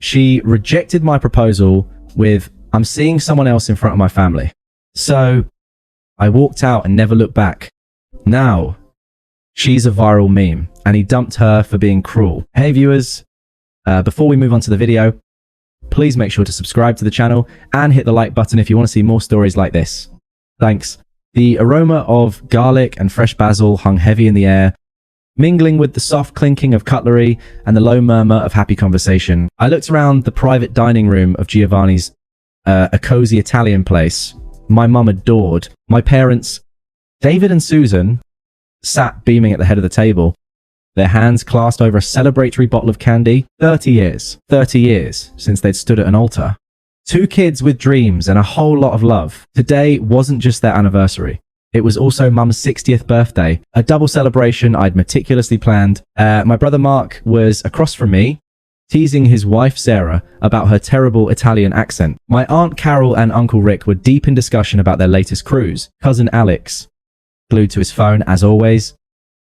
She rejected my proposal with, "I'm seeing someone else in front of my family." So I walked out and never looked back. Now, she's a viral meme, and he dumped her for being cruel. Hey viewers, before we move on to the video, please make sure to subscribe to the channel and hit the like button if you want to see more stories like this. Thanks. The aroma of garlic and fresh basil hung heavy in the air, mingling with the soft clinking of cutlery and the low murmur of happy conversation. I looked around the private dining room of Giovanni's, a cozy Italian place my mum adored. My parents, David and Susan, sat beaming at the head of the table, their hands clasped over a celebratory bottle of candy. 30 years since they'd stood at an altar. Two kids with dreams and a whole lot of love. Today wasn't just their anniversary. It was also Mum's 60th birthday, a double celebration I'd meticulously planned. My brother Mark was across from me, teasing his wife Sarah about her terrible Italian accent. My Aunt Carol and Uncle Rick were deep in discussion about their latest cruise. Cousin Alex, glued to his phone as always,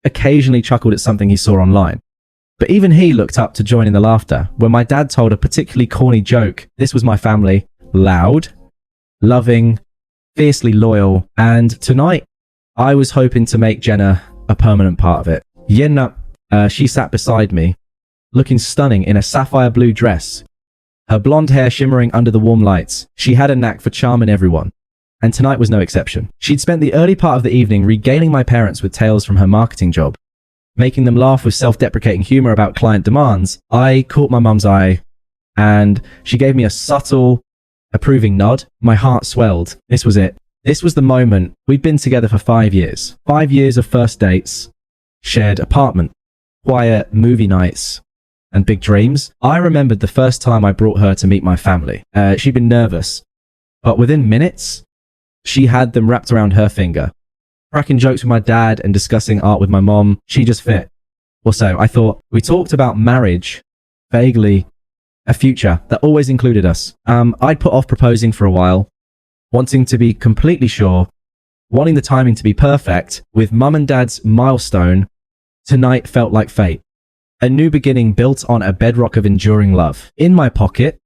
occasionally chuckled at something he saw online. But even he looked up to join in the laughter when my dad told a particularly corny joke. This was my family: loud, loving, fiercely loyal, and tonight I was hoping to make Jenna a permanent part of it. Jenna, she sat beside me, looking stunning in a sapphire blue dress, her blonde hair shimmering under the warm lights. She had a knack for charming everyone, and tonight was no exception. She'd spent the early part of the evening regaling my parents with tales from her marketing job, making them laugh with self-deprecating humor about client demands. I caught my mum's eye, and she gave me a subtle, approving nod. My heart swelled. This was it. This was the moment. We'd been together for 5 years. 5 years of first dates, shared apartment, quiet movie nights, and big dreams. I remembered the first time I brought her to meet my family. She'd been nervous, but within minutes, she had them wrapped around her finger. Cracking jokes with my dad and discussing art with my mom, she just fit. Or so I thought. We talked about marriage, vaguely, a future that always included us. I'd put off proposing for a while, wanting to be completely sure, wanting the timing to be perfect. With mum and dad's milestone, tonight felt like fate. A new beginning built on a bedrock of enduring love. In my pocket,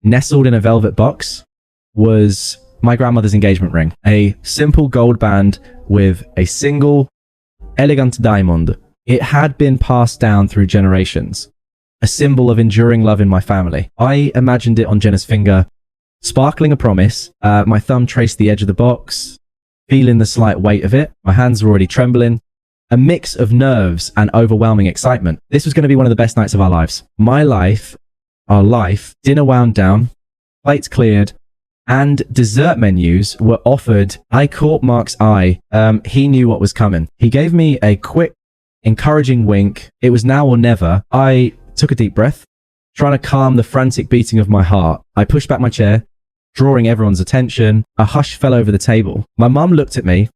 nestled in a velvet box, was my grandmother's engagement ring. A simple gold band with a single, elegant diamond. It had been passed down through generations. A symbol of enduring love in my family. I imagined it on Jenna's finger, sparkling a promise. My thumb traced the edge of the box, feeling the slight weight of it. My hands were already trembling. A mix of nerves and overwhelming excitement. This was going to be one of the best nights of our lives. My life, our life. Dinner wound down, plates cleared, and dessert menus were offered. I caught Mark's eye. He knew what was coming. He gave me a quick, encouraging wink. It was now or never. I took a deep breath, trying to calm the frantic beating of my heart. I pushed back my chair, drawing everyone's attention. A hush fell over the table. My mum looked at me,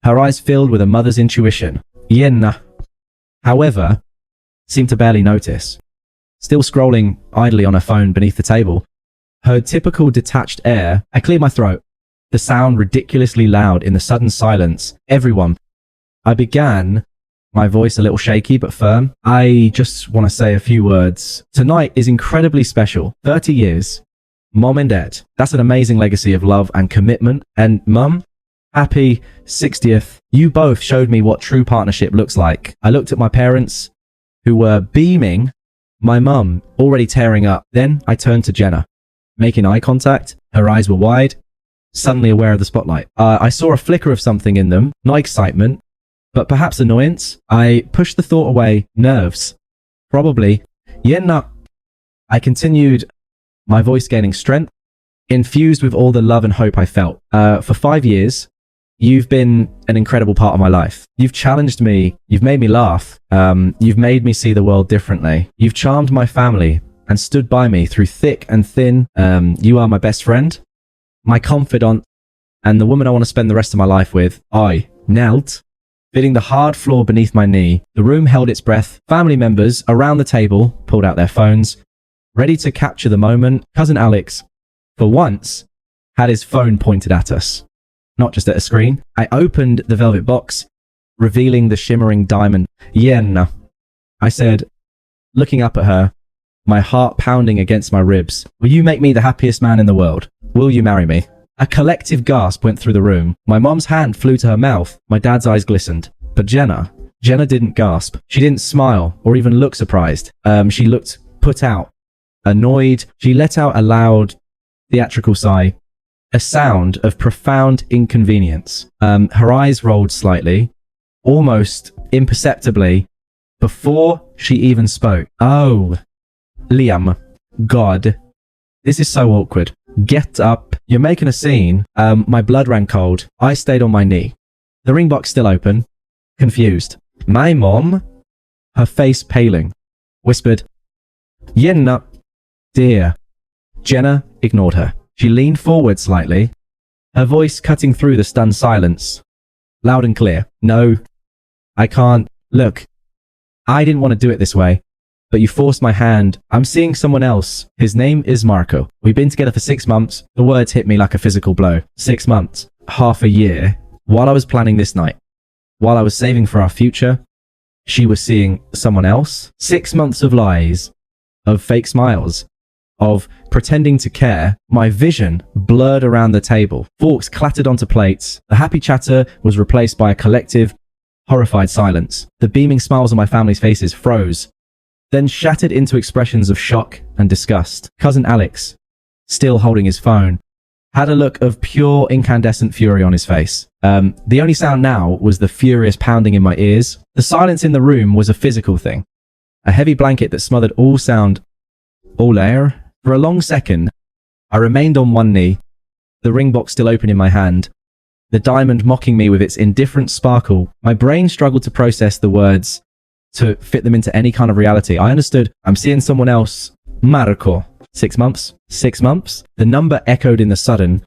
her eyes filled with a mother's intuition. Jenna, however, seemed to barely notice. Still scrolling idly on her phone beneath the table, her typical detached air. I cleared my throat, the sound ridiculously loud in the sudden silence. Everyone. I began, my voice a little shaky but firm. I just want to say a few words. Tonight is incredibly special. 30 years. Mom and Dad. That's an amazing legacy of love and commitment. And Mum, happy 60th. You both showed me what true partnership looks like. I looked at my parents, who were beaming, my mum already tearing up. Then I turned to Jenna, making eye contact. Her eyes were wide, suddenly aware of the spotlight. I saw a flicker of something in them, not excitement, but perhaps annoyance. I pushed the thought away. Nerves. Probably. Jenna. I continued, my voice gaining strength, infused with all the love and hope I felt. For 5 years, you've been an incredible part of my life. You've challenged me. You've made me laugh. You've made me see the world differently. You've charmed my family and stood by me through thick and thin. You are my best friend, my confidant, and the woman I want to spend the rest of my life with. I knelt, feeling the hard floor beneath my knee. The room held its breath. Family members around the table pulled out their phones, ready to capture the moment. Cousin Alex, for once, had his phone pointed at us, not just at a screen. I opened the velvet box, revealing the shimmering diamond. Jenna, I said, looking up at her, my heart pounding against my ribs. Will you make me the happiest man in the world? Will you marry me? A collective gasp went through the room. My mom's hand flew to her mouth. My dad's eyes glistened. But Jenna didn't gasp. She didn't smile or even look surprised. She looked put out, annoyed. She let out a loud, theatrical sigh, a sound of profound inconvenience. Her eyes rolled slightly, almost imperceptibly, before she even spoke. Oh, Liam, God, this is so awkward. Get up. You're making a scene. My blood ran cold. I stayed on my knee. The ring box still open. Confused. My mom, her face paling, whispered, Jenna, dear. Jenna ignored her. She leaned forward slightly, her voice cutting through the stunned silence. Loud and clear. No, I can't. Look, I didn't want to do it this way, but you forced my hand. I'm seeing someone else. His name is Marco. We've been together for 6 months. The words hit me like a physical blow. 6 months. Half a year. While I was planning this night, while I was saving for our future, she was seeing someone else. 6 months of lies, of fake smiles, of pretending to care. My vision blurred around the table. Forks clattered onto plates. The happy chatter was replaced by a collective, horrified silence. The beaming smiles on my family's faces froze, then shattered into expressions of shock and disgust. Cousin Alex, still holding his phone, had a look of pure incandescent fury on his face. The only sound now was the furious pounding in my ears. The silence in the room was a physical thing. A heavy blanket that smothered all sound, all air. For a long second, I remained on one knee, the ring box still open in my hand, the diamond mocking me with its indifferent sparkle. My brain struggled to process the words, to fit them into any kind of reality. I understood. I'm seeing someone else. Marco. 6 months. 6 months. The number echoed in the sudden,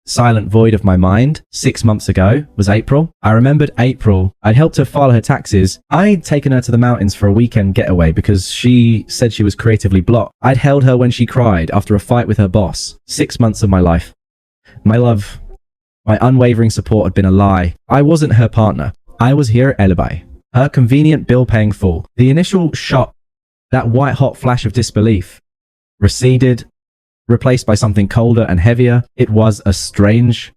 silent void of my mind. 6 months ago was April. I remembered April. I'd helped her file her taxes. I'd taken her to the mountains for a weekend getaway because she said she was creatively blocked. I'd held her when she cried after a fight with her boss. 6 months of my life. My love, my unwavering support had been a lie. I wasn't her partner. I was here at Alibi, her convenient bill-paying fool. The initial shock, that white-hot flash of disbelief, receded, replaced by something colder and heavier. It was a strange,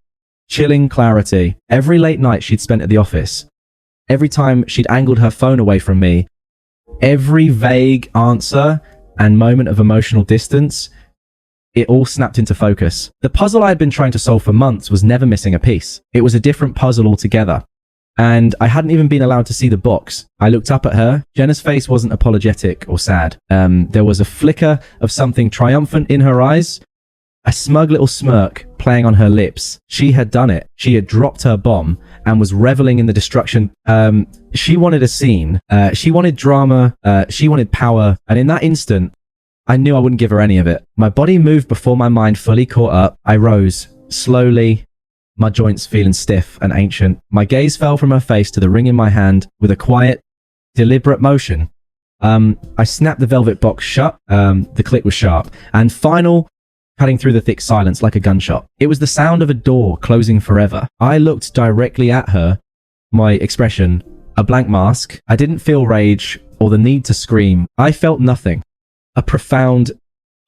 chilling clarity. Every late night she'd spent at the office, every time she'd angled her phone away from me, every vague answer and moment of emotional distance, it all snapped into focus. The puzzle I had been trying to solve for months was never missing a piece. It was a different puzzle altogether. And I hadn't even been allowed to see the box. I looked up at her. Jenna's face wasn't apologetic or sad. There was a flicker of something triumphant in her eyes, a smug little smirk playing on her lips. She had done it. She had dropped her bomb and was reveling in the destruction. She wanted a scene. She wanted drama. She wanted power. And in that instant, I knew I wouldn't give her any of it. My body moved before my mind fully caught up. I rose, slowly, my joints feeling stiff and ancient. My gaze fell from her face to the ring in my hand with a quiet, deliberate motion. I snapped the velvet box shut. The click was sharp and final, cutting through the thick silence like a gunshot. It was the sound of a door closing forever. I looked directly at her, my expression a blank mask. I didn't feel rage or the need to scream. I felt nothing. A profound,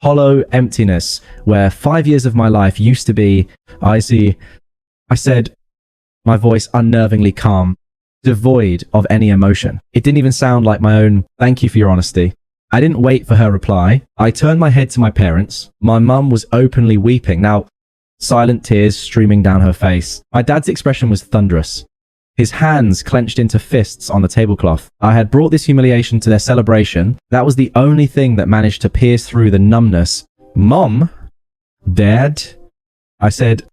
hollow emptiness where 5 years of my life used to be. I said, my voice unnervingly calm, devoid of any emotion. It didn't even sound like my own. Thank you for your honesty. I didn't wait for her reply. I turned my head to my parents. My mum was openly weeping, now silent tears streaming down her face. My dad's expression was thunderous, his hands clenched into fists on the tablecloth. I had brought this humiliation to their celebration. That was the only thing that managed to pierce through the numbness. Mom? Dad? I said,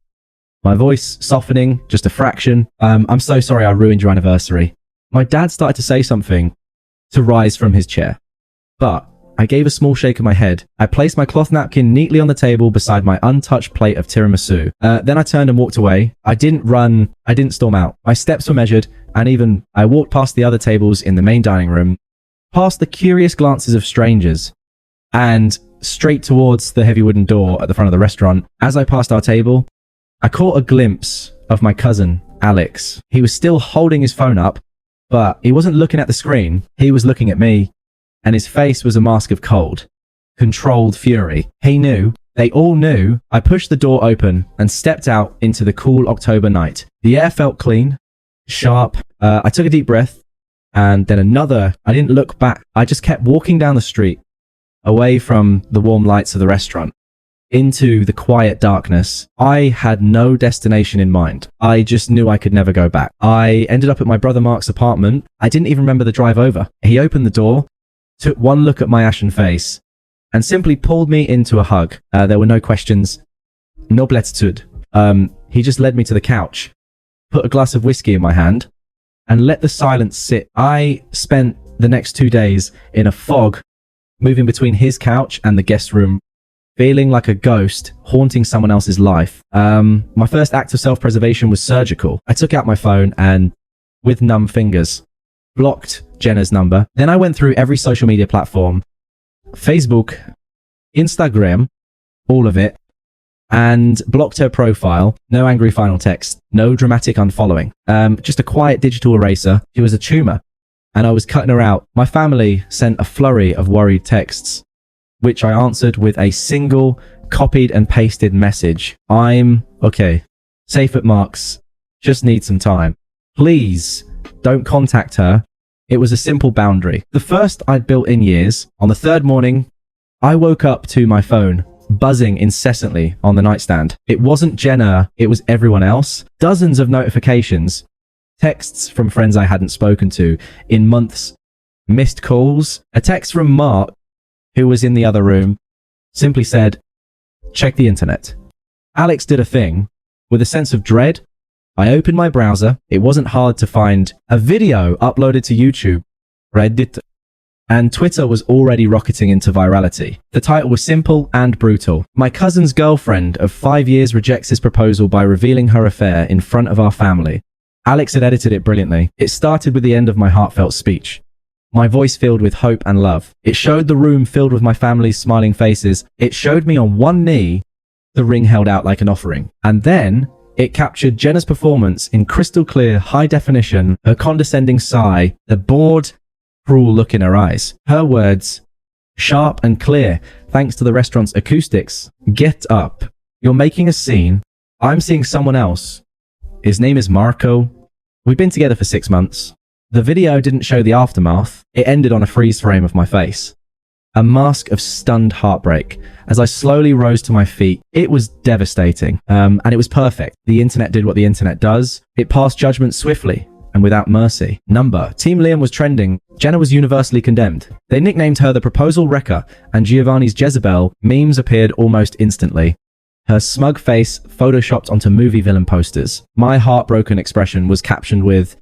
my voice softening just a fraction. I'm so sorry I ruined your anniversary. My dad started to say something, to rise from his chair. But I gave a small shake of my head. I placed my cloth napkin neatly on the table beside my untouched plate of tiramisu. Then I turned and walked away. I didn't run. I didn't storm out. My steps were measured, and even I walked past the other tables in the main dining room, past the curious glances of strangers, and straight towards the heavy wooden door at the front of the restaurant. As I passed our table, I caught a glimpse of my cousin, Alex. He was still holding his phone up, but he wasn't looking at the screen. He was looking at me, and his face was a mask of cold. controlled fury. He knew. They all knew. I pushed the door open and stepped out into the cool October night. The air felt clean, sharp. I took a deep breath and then another. I didn't look back. I just kept walking down the street, away from the warm lights of the restaurant, into the quiet darkness. I had no destination in mind. I just knew I could never go back. I ended up at my brother Mark's apartment. I didn't even remember the drive over. He opened the door, took one look at my ashen face, and simply pulled me into a hug. There were no questions. No blättetud. He just led me to the couch, put a glass of whiskey in my hand, and let the silence sit. I spent the next 2 days in a fog, moving between his couch and the guest room, feeling like a ghost haunting someone else's life. My first act of self-preservation was surgical. I took out my phone and, with numb fingers, blocked Jenna's number. Then I went through every social media platform, Facebook, Instagram, all of it, and blocked her profile. No angry final text, no dramatic unfollowing, just a quiet digital eraser. She was a tumor, and I was cutting her out. My family sent a flurry of worried texts, which I answered with a single copied and pasted message. I'm okay, safe at Mark's, just need some time. Please don't contact her. It was a simple boundary, the first I'd built in years. On the third morning, I woke up to my phone buzzing incessantly on the nightstand. It wasn't Jenna, it was everyone else. Dozens of notifications, texts from friends I hadn't spoken to in months, missed calls. A text from Mark, who was in the other room, simply said, check the internet. Alex did a thing. With a sense of dread, I opened my browser. It wasn't hard to find a video uploaded to YouTube, Reddit, and Twitter was already rocketing into virality. The title was simple and brutal. My cousin's girlfriend of 5 years rejects his proposal by revealing her affair in front of our family. Alex had edited it brilliantly. It started with the end of my heartfelt speech, my voice filled with hope and love. It showed the room filled with my family's smiling faces. It showed me on one knee, the ring held out like an offering. And then it captured Jenna's performance in crystal clear, high definition, her condescending sigh, the bored, cruel look in her eyes. Her words, sharp and clear, thanks to the restaurant's acoustics. Get up. You're making a scene. I'm seeing someone else. His name is Marco. We've been together for 6 months. The video didn't show the aftermath. It ended on a freeze frame of my face, a mask of stunned heartbreak. As I slowly rose to my feet, it was devastating, and it was perfect. The internet did what the internet does. It passed judgment swiftly and without mercy. Number. Team Liam was trending. Jenna was universally condemned. They nicknamed her the Proposal Wrecker, and Giovanni's Jezebel. Memes appeared almost instantly. Her smug face photoshopped onto movie villain posters. My heartbroken expression was captioned with,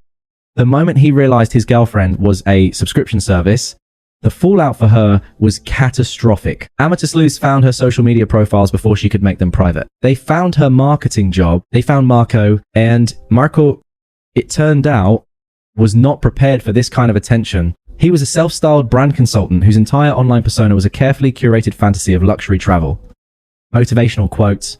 the moment he realized his girlfriend was a subscription service, the fallout for her was catastrophic. Amateur sleuths found her social media profiles before she could make them private. They found her marketing job. They found Marco, and Marco, it turned out, was not prepared for this kind of attention. He was a self-styled brand consultant whose entire online persona was a carefully curated fantasy of luxury travel, motivational quotes,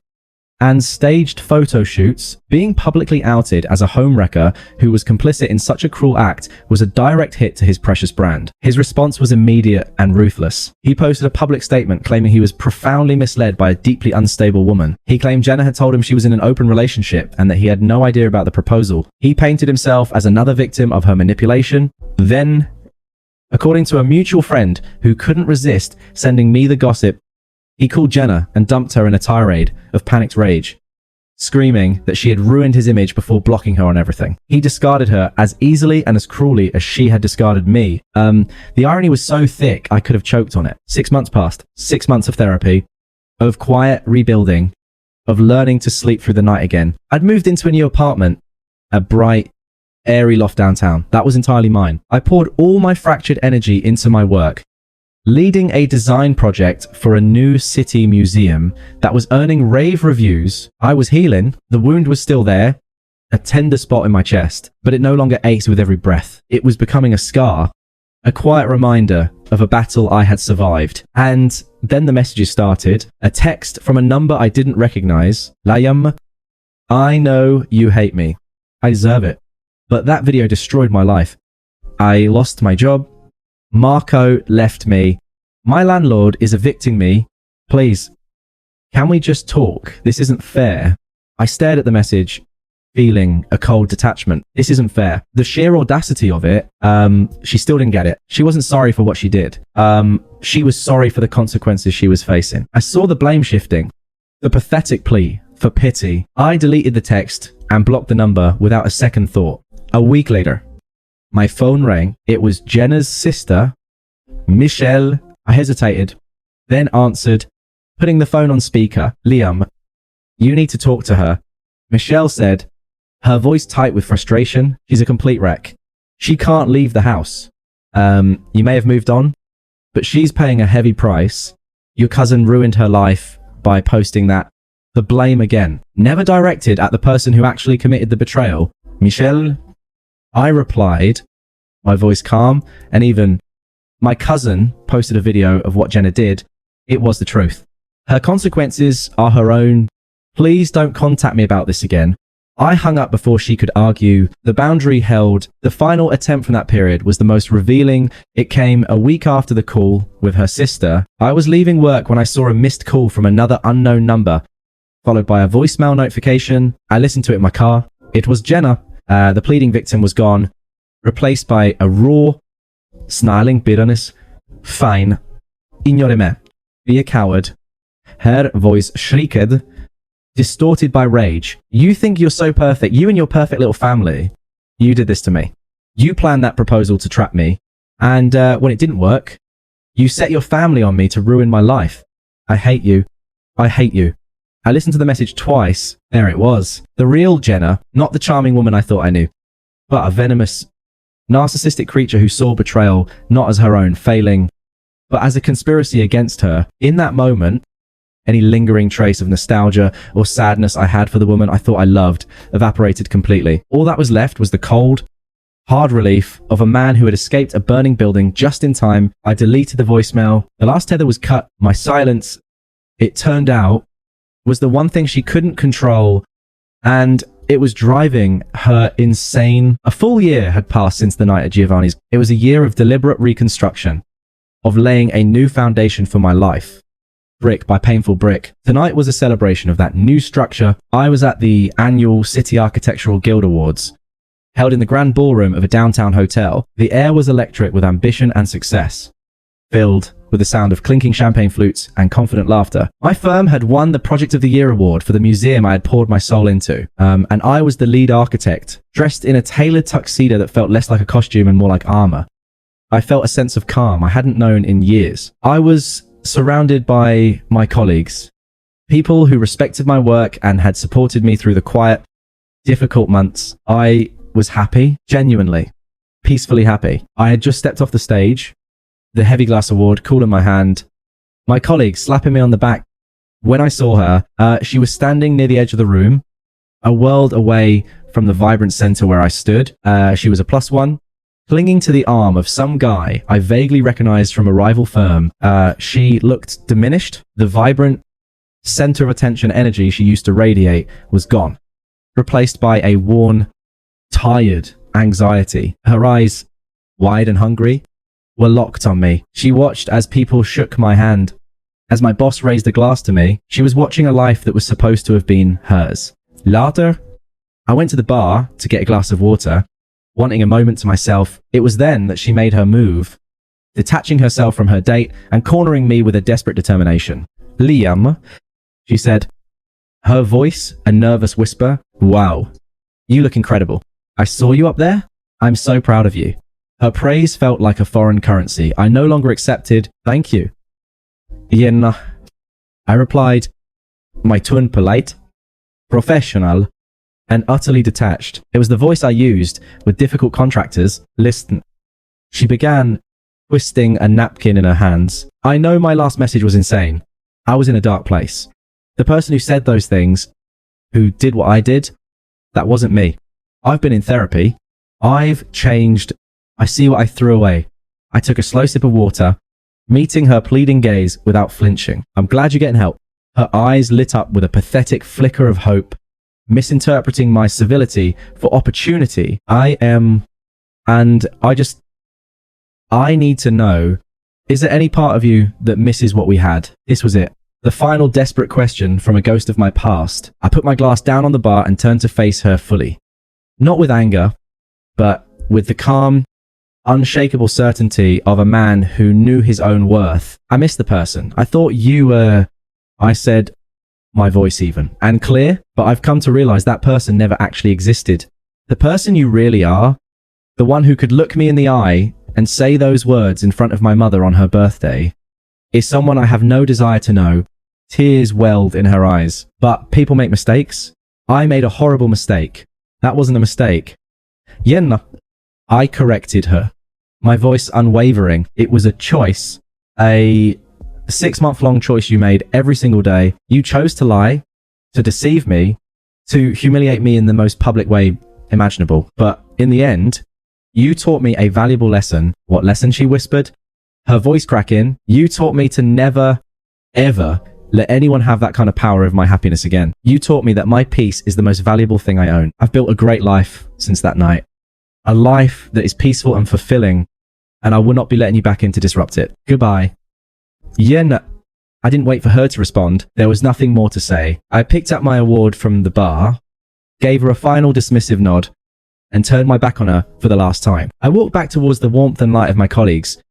and staged photo shoots. Being publicly outed as a homewrecker who was complicit in such a cruel act was a direct hit to his precious brand. His response was immediate and ruthless. He posted a public statement claiming he was profoundly misled by a deeply unstable woman. He claimed Jenna had told him she was in an open relationship and that he had no idea about the proposal. He painted himself as another victim of her manipulation. Then, according to a mutual friend who couldn't resist sending me the gossip, he called Jenna and dumped her in a tirade of panicked rage, screaming that she had ruined his image before blocking her on everything. He discarded her as easily and as cruelly as she had discarded me. The irony was so thick, I could have choked on it. 6 months passed. 6 months of therapy, of quiet rebuilding, of learning to sleep through the night again. I'd moved into a new apartment, a bright, airy loft downtown. That was entirely mine. I poured all my fractured energy into my work, leading a design project for a new city museum that was earning rave reviews. I was healing. The wound was still there, a tender spot in my chest, but it no longer ached with every breath. It was becoming a scar, a quiet reminder of a battle I had survived. And then the messages started. A text from a number I didn't recognize. Liam, I know you hate me. I deserve it. But that video destroyed my life. I lost my job. Marco left me. My landlord is evicting me. Please, can we just talk? This isn't fair. I stared at the message, feeling a cold detachment. This isn't fair. The sheer audacity of it, she still didn't get it. She wasn't sorry for what she did. She was sorry for the consequences she was facing. I saw the blame shifting, the pathetic plea for pity. I deleted the text and blocked the number without a second thought. A week later, my phone rang. It was Jenna's sister, Michelle. I hesitated, then answered, putting the phone on speaker. Liam, you need to talk to her. Michelle said, her voice tight with frustration. She's a complete wreck. She can't leave the house. You may have moved on, but she's paying a heavy price. Your cousin ruined her life by posting that. The blame again, never directed at the person who actually committed the betrayal. Michelle? I replied, my voice calm and even. My cousin posted a video of what Jenna did. It was the truth. Her consequences are her own. Please don't contact me about this again. I hung up before she could argue. The boundary held. The final attempt from that period was the most revealing. It came a week after the call with her sister. I was leaving work when I saw a missed call from another unknown number, followed by a voicemail notification. I listened to it in my car. It was Jenna. The pleading victim was gone, replaced by a raw, snarling bitterness. Fine. Ignore me. Be a coward. Her voice shrieked, distorted by rage. You think you're so perfect. You and your perfect little family. You did this to me. You planned that proposal to trap me. And when it didn't work, you set your family on me to ruin my life. I hate you. I hate you. I listened to the message twice. There it was. The real Jenna, not the charming woman I thought I knew, but a venomous, narcissistic creature who saw betrayal not as her own failing, but as a conspiracy against her. In that moment, any lingering trace of nostalgia or sadness I had for the woman I thought I loved evaporated completely. All that was left was the cold, hard relief of a man who had escaped a burning building just in time. I deleted the voicemail. The last tether was cut. My silence, it turned out, was the one thing she couldn't control, and it was driving her insane. A full year had passed since the night at Giovanni's. It was a year of deliberate reconstruction, of laying a new foundation for my life, brick by painful brick. Tonight was a celebration of that new structure. I was at the annual City Architectural Guild Awards, held in the grand ballroom of a downtown hotel. The air was electric with ambition and success, filled with the sound of clinking champagne flutes and confident laughter. My firm had won the Project of the Year award for the museum I had poured my soul into, and I was the lead architect, dressed in a tailored tuxedo that felt less like a costume and more like armor. I felt a sense of calm I hadn't known in years. I was surrounded by my colleagues, people who respected my work and had supported me through the quiet, difficult months. I was happy, genuinely, peacefully happy. I had just stepped off the stage, the heavy glass award cool in my hand, my colleague slapping me on the back. When I saw her, she was standing near the edge of the room, a world away from the vibrant center where I stood. She was a +1, clinging to the arm of some guy I vaguely recognized from a rival firm. She looked diminished. The vibrant center of attention energy she used to radiate was gone, replaced by a worn, tired anxiety. Her eyes, wide and hungry, were locked on me. She watched as people shook my hand. As my boss raised a glass to me, she was watching a life that was supposed to have been hers. Later, I went to the bar to get a glass of water, wanting a moment to myself. It was then that she made her move, detaching herself from her date and cornering me with a desperate determination. Liam, she said, her voice a nervous whisper. Wow, you look incredible. I saw you up there. I'm so proud of you. Her praise felt like a foreign currency I no longer accepted. Thank you. Yen, I replied, my tone polite, professional, and utterly detached. It was the voice I used with difficult contractors. Listen. She began, twisting a napkin in her hands. I know my last message was insane. I was in a dark place. The person who said those things, who did what I did, that wasn't me. I've been in therapy. I've changed. I see what I threw away. I took a slow sip of water, meeting her pleading gaze without flinching. I'm glad you're getting help. Her eyes lit up with a pathetic flicker of hope, misinterpreting my civility for opportunity. I need to know Is there any part of you that misses what we had? This was it. The final desperate question from a ghost of my past. I put my glass down on the bar and turned to face her fully. Not with anger, but with the calm, unshakable certainty of a man who knew his own worth. I missed the person. I thought you were, I said, my voice even, and clear, but I've come to realize that person never actually existed. The person you really are, the one who could look me in the eye and say those words in front of my mother on her birthday, is someone I have no desire to know. Tears welled in her eyes. But people make mistakes. I made a horrible mistake. That wasn't a mistake. Yenna. I corrected her. My voice unwavering. It was a choice. A 6-month-long choice you made every single day. You chose to lie, to deceive me, to humiliate me in the most public way imaginable. But in the end, you taught me a valuable lesson. What lesson? She whispered, her voice cracking. You taught me to never, ever let anyone have that kind of power over my happiness again. You taught me that my peace is the most valuable thing I own. I've built a great life since that night. A life that is peaceful and fulfilling, and I will not be letting you back in to disrupt it. Goodbye. Yen. I didn't wait for her to respond. There was nothing more to say. I picked up my award from the bar, gave her a final dismissive nod, and turned my back on her for the last time. I walked back towards the warmth and light of my colleagues,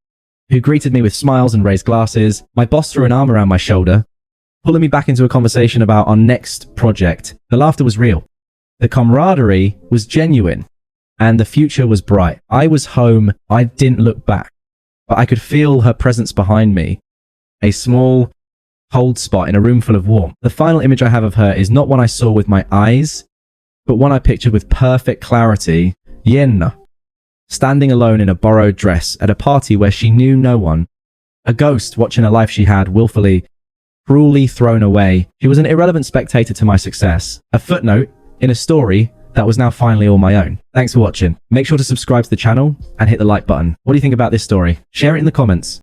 who greeted me with smiles and raised glasses. My boss threw an arm around my shoulder, pulling me back into a conversation about our next project. The laughter was real. The camaraderie was genuine, and the future was bright. I was home. I didn't look back, but I could feel her presence behind me, a small cold spot in a room full of warmth. The final image I have of her is not one I saw with my eyes, but one I pictured with perfect clarity. Yenna, standing alone in a borrowed dress at a party where she knew no one. A ghost watching a life she had willfully, cruelly thrown away. She was an irrelevant spectator to my success. A footnote in a story that was now finally all my own. Thanks for watching. Make sure to subscribe to the channel and hit the like button. What do you think about this story? Share it in the comments.